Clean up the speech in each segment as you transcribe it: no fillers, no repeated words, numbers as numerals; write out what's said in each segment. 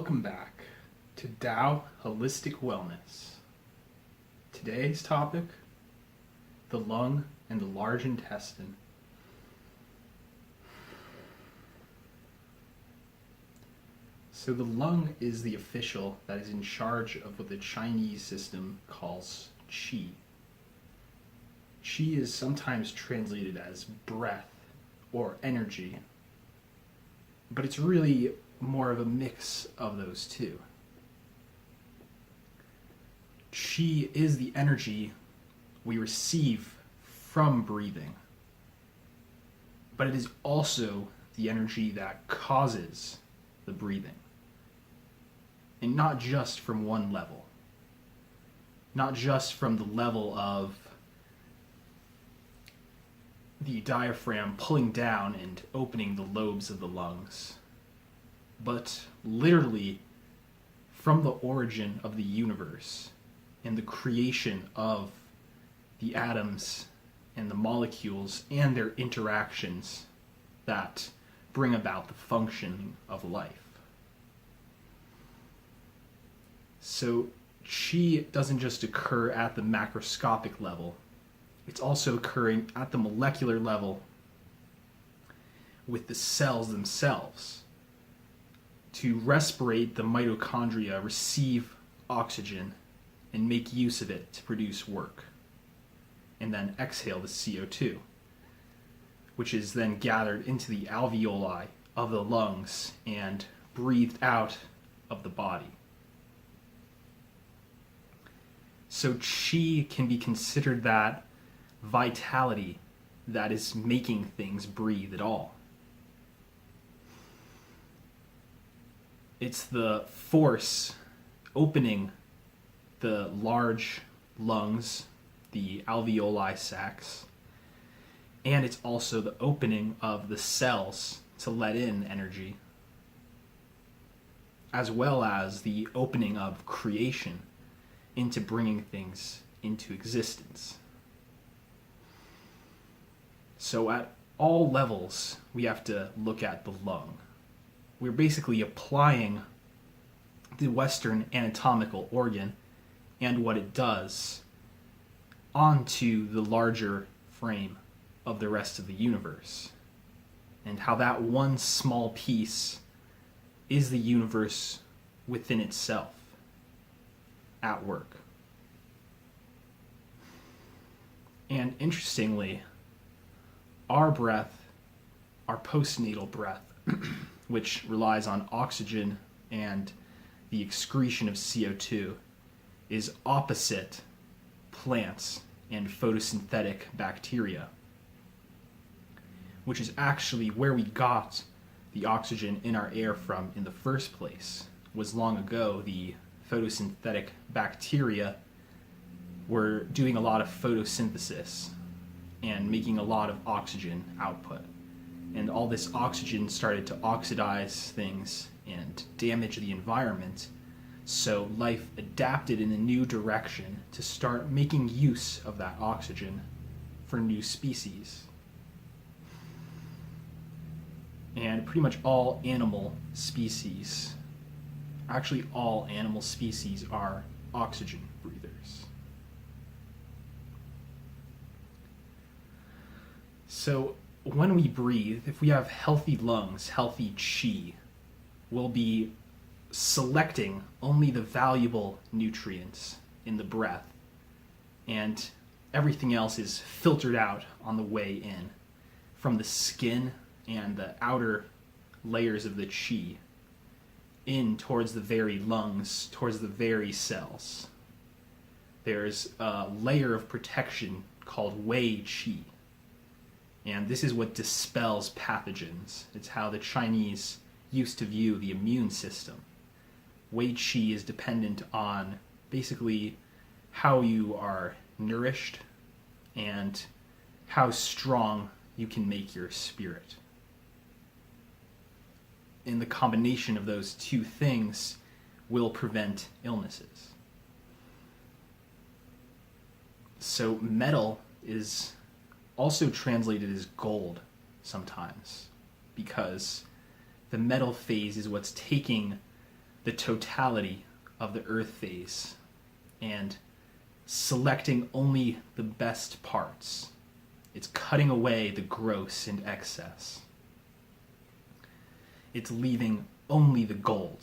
Welcome back to Tao Holistic Wellness. Today's topic, the lung and the large intestine. So the lung is the official that is in charge of what the Chinese system calls qi. Qi is sometimes translated as breath or energy, but it's really more of a mix of those two. Qi is the energy we receive from breathing, but it is also the energy that causes the breathing. And not just from one level. Not just from the level of the diaphragm pulling down and opening the lobes of the lungs, but literally from the origin of the universe and the creation of the atoms and the molecules and their interactions that bring about the functioning of life. So qi doesn't just occur at the macroscopic level, it's also occurring at the molecular level with the cells themselves. To respirate, the mitochondria receive oxygen and make use of it to produce work, and then exhale the CO2, which is then gathered into the alveoli of the lungs and breathed out of the body. So qi can be considered that vitality that is making things breathe at all. It's the force opening the large lungs, the alveoli sacs, and it's also the opening of the cells to let in energy, as well as the opening of creation into bringing things into existence. So at all levels, we have to look at the lung. We're basically applying the Western anatomical organ and what it does onto the larger frame of the rest of the universe, and how that one small piece is the universe within itself at work. And interestingly, our breath, our postnatal breath, which relies on oxygen and the excretion of CO2, is opposite plants and photosynthetic bacteria, which is actually where we got the oxygen in our air from in the first place. Was long ago the photosynthetic bacteria were doing a lot of photosynthesis and making a lot of oxygen output. And all this oxygen started to oxidize things and damage the environment. So life adapted in a new direction to start making use of that oxygen for new species. And pretty much all animal species, actually all animal species, are oxygen breathers. So when we breathe, if we have healthy lungs, healthy qi, we'll be selecting only the valuable nutrients in the breath, and everything else is filtered out on the way in from the skin and the outer layers of the qi in towards the very lungs, towards the very cells. There's a layer of protection called wei qi, and this is what dispels pathogens. It's how the Chinese used to view the immune system. Wei qi is dependent on basically how you are nourished and how strong you can make your spirit. And the combination of those two things will prevent illnesses. So metal is also translated as gold sometimes, because the metal phase is what's taking the totality of the earth phase and selecting only the best parts. It's cutting away the gross and excess. It's leaving only the gold.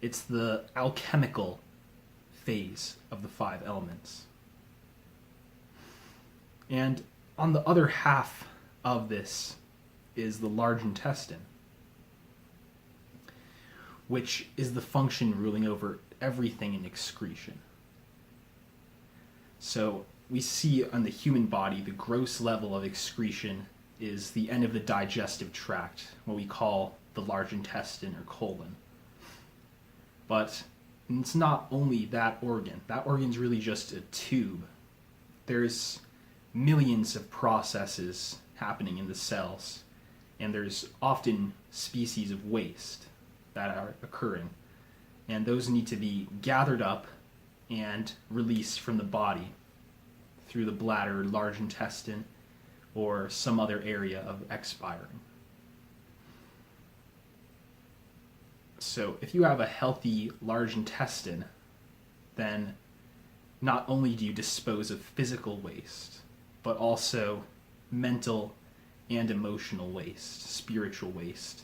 It's the alchemical phase of the 5 elements. And on the other half of this is the large intestine, which is the function ruling over everything in excretion. So we see on the human body the gross level of excretion is the end of the digestive tract, what we call the large intestine or colon. But it's not only that organ. That organ's really just a tube. There's millions of processes happening in the cells, and there's often species of waste that are occurring. And those need to be gathered up and released from the body through the bladder, large intestine, or some other area of expiring. So if you have a healthy large intestine, then not only do you dispose of physical waste, but also mental and emotional waste, spiritual waste.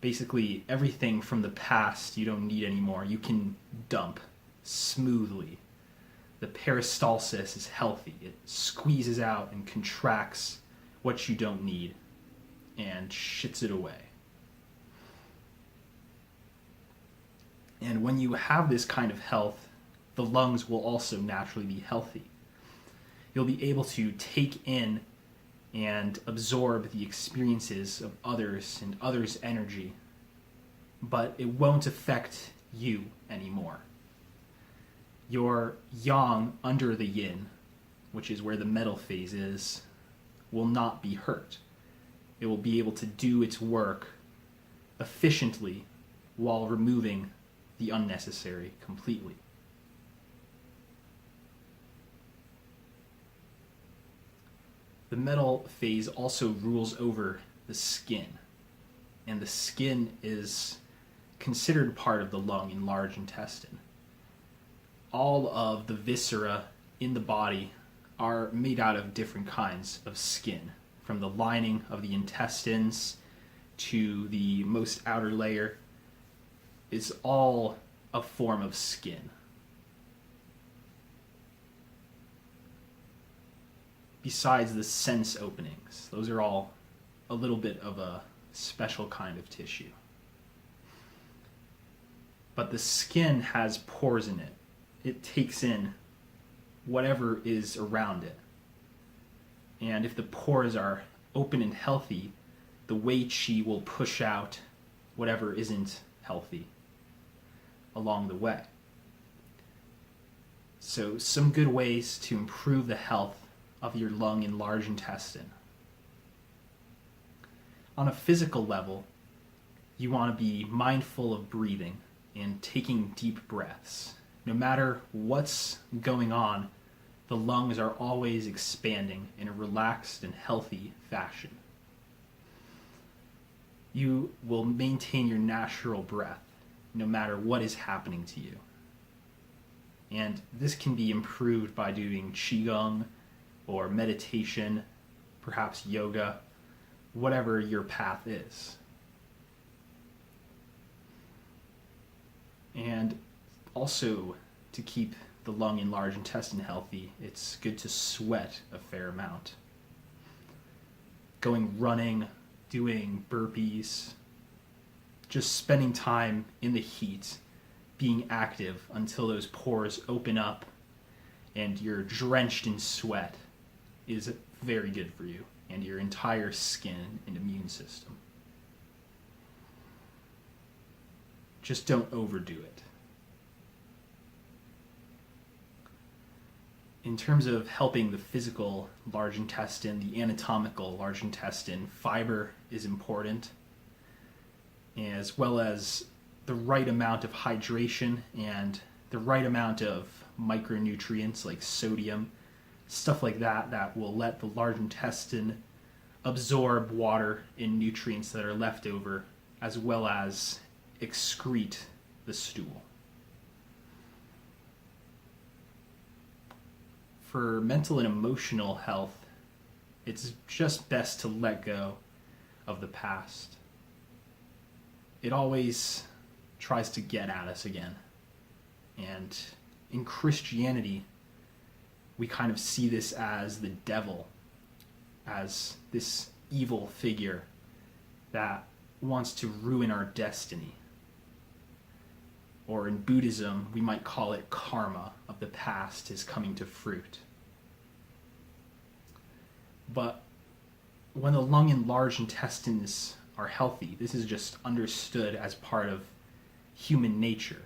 Basically, everything from the past you don't need anymore, you can dump smoothly. The peristalsis is healthy. It squeezes out and contracts what you don't need and shits it away. And when you have this kind of health, the lungs will also naturally be healthy. You'll be able to take in and absorb the experiences of others and others' energy, but it won't affect you anymore. Your yang under the yin, which is where the metal phase is, will not be hurt. It will be able to do its work efficiently while removing the unnecessary completely. The metal phase also rules over the skin, and the skin is considered part of the lung and large intestine. All of the viscera in the body are made out of different kinds of skin, from the lining of the intestines to the most outer layer is all a form of skin. Besides the sense openings, those are all a little bit of a special kind of tissue. But the skin has pores in it. It takes in whatever is around it. And if the pores are open and healthy, the Wei Qi will push out whatever isn't healthy along the way. So some good ways to improve the health of your lung and large intestine. On a physical level, you want to be mindful of breathing and taking deep breaths. No matter what's going on, the lungs are always expanding in a relaxed and healthy fashion. You will maintain your natural breath no matter what is happening to you. And this can be improved by doing qigong or meditation, perhaps yoga, whatever your path is. And also, to keep the lung and large intestine healthy, it's good to sweat a fair amount. Going running, doing burpees, just spending time in the heat, being active until those pores open up and you're drenched in sweat is very good for you and your entire skin and immune system. Just don't overdo it. In terms of helping the physical large intestine, the anatomical large intestine, fiber is important, as well as the right amount of hydration and the right amount of micronutrients like sodium, stuff like that, that will let the large intestine absorb water and nutrients that are left over, as well as excrete the stool. For mental and emotional health, it's just best to let go of the past. It always tries to get at us again. And in Christianity, we kind of see this as the devil, as this evil figure that wants to ruin our destiny. Or in Buddhism, we might call it karma of the past is coming to fruit. But when the lung and large intestines are healthy, this is just understood as part of human nature.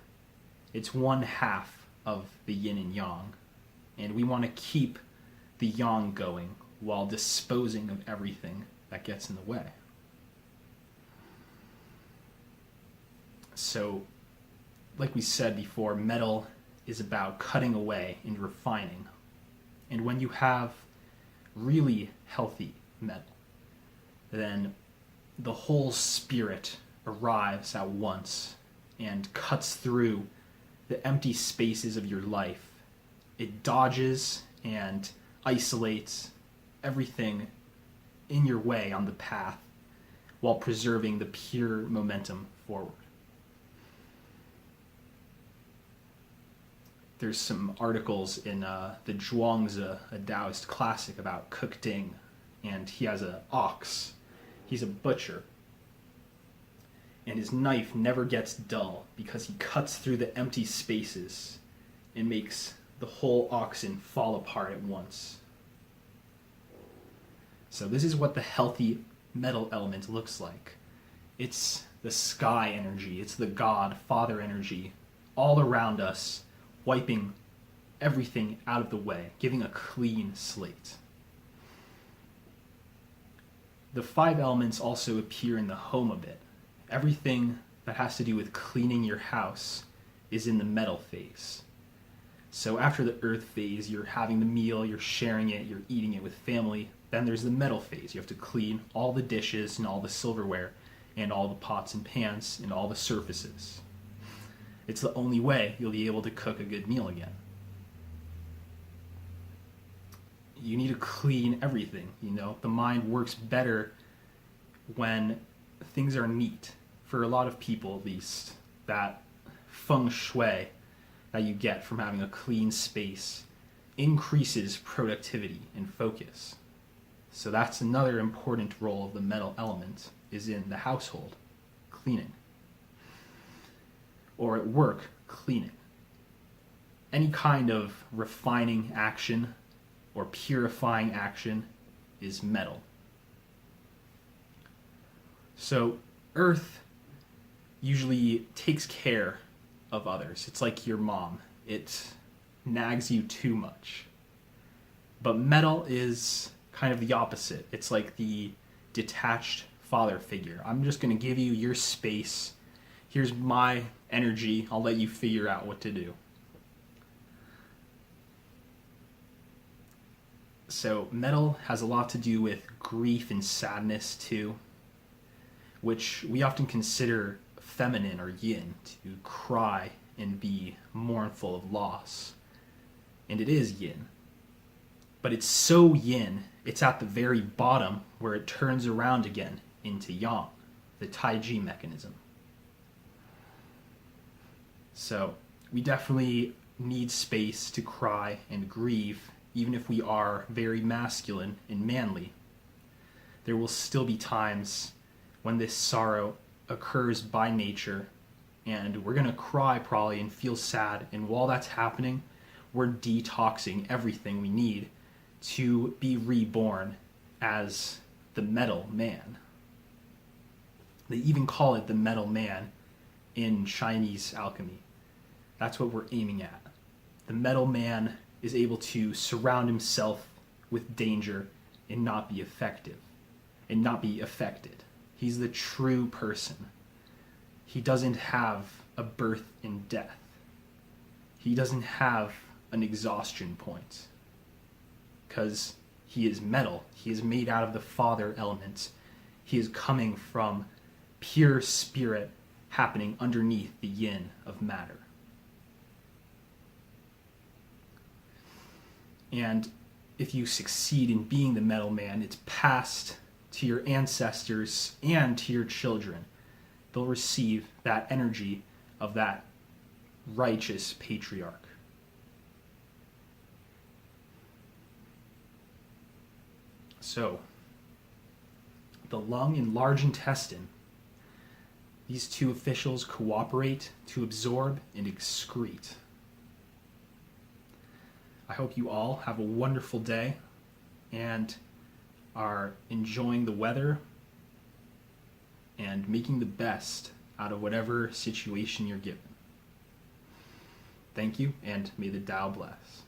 It's one half of the yin and yang, and we want to keep the yang going while disposing of everything that gets in the way. So, like we said before, metal is about cutting away and refining. And when you have really healthy metal, then the whole spirit arrives at once and cuts through the empty spaces of your life. It dodges and isolates everything in your way on the path while preserving the pure momentum forward. There's some articles in the Zhuangzi, a Taoist classic, about cooked ding, and he has an ox. He's a butcher, and his knife never gets dull because he cuts through the empty spaces and makes the whole oxen fall apart at once. So this is what the healthy metal element looks like. It's the sky energy, it's the God, Father energy, all around us, wiping everything out of the way, giving a clean slate. The 5 elements also appear in the home a bit. Everything that has to do with cleaning your house is in the metal phase. So after the earth phase, you're having the meal, you're sharing it, you're eating it with family. Then there's the metal phase. You have to clean all the dishes and all the silverware and all the pots and pans and all the surfaces. It's the only way you'll be able to cook a good meal again. You need to clean everything, The mind works better when things are neat. For a lot of people, at least, that feng shui that you get from having a clean space increases productivity and focus. So that's another important role of the metal element, is in the household, cleaning. Or at work, cleaning. Any kind of refining action or purifying action is metal. So earth usually takes care of others. It's like your mom. It nags you too much. But metal is kind of the opposite. It's like the detached father figure. I'm just going to give you your space. Here's my energy. I'll let you figure out what to do. So metal has a lot to do with grief and sadness too, which we often consider feminine or yin, to cry and be mournful of loss. And it is yin. But it's so yin, it's at the very bottom where it turns around again into yang, the Taiji mechanism. So we definitely need space to cry and grieve, even if we are very masculine and manly. There will still be times when this sorrow occurs by nature, and we're going to cry probably and feel sad, and while that's happening, we're detoxing everything we need to be reborn as the metal man. They even call it the metal man in Chinese alchemy. That's what we're aiming at. The metal man is able to surround himself with danger and not be affected. He's the true person. He doesn't have a birth and death. He doesn't have an exhaustion point. Because he is metal. He is made out of the father element. He is coming from pure spirit happening underneath the yin of matter. And if you succeed in being the metal man, it's passed to your ancestors and to your children. They'll receive that energy of that righteous patriarch. So, the lung and large intestine, these two officials cooperate to absorb and excrete. I hope you all have a wonderful day and are enjoying the weather and making the best out of whatever situation you're given. Thank you, and may the Tao bless.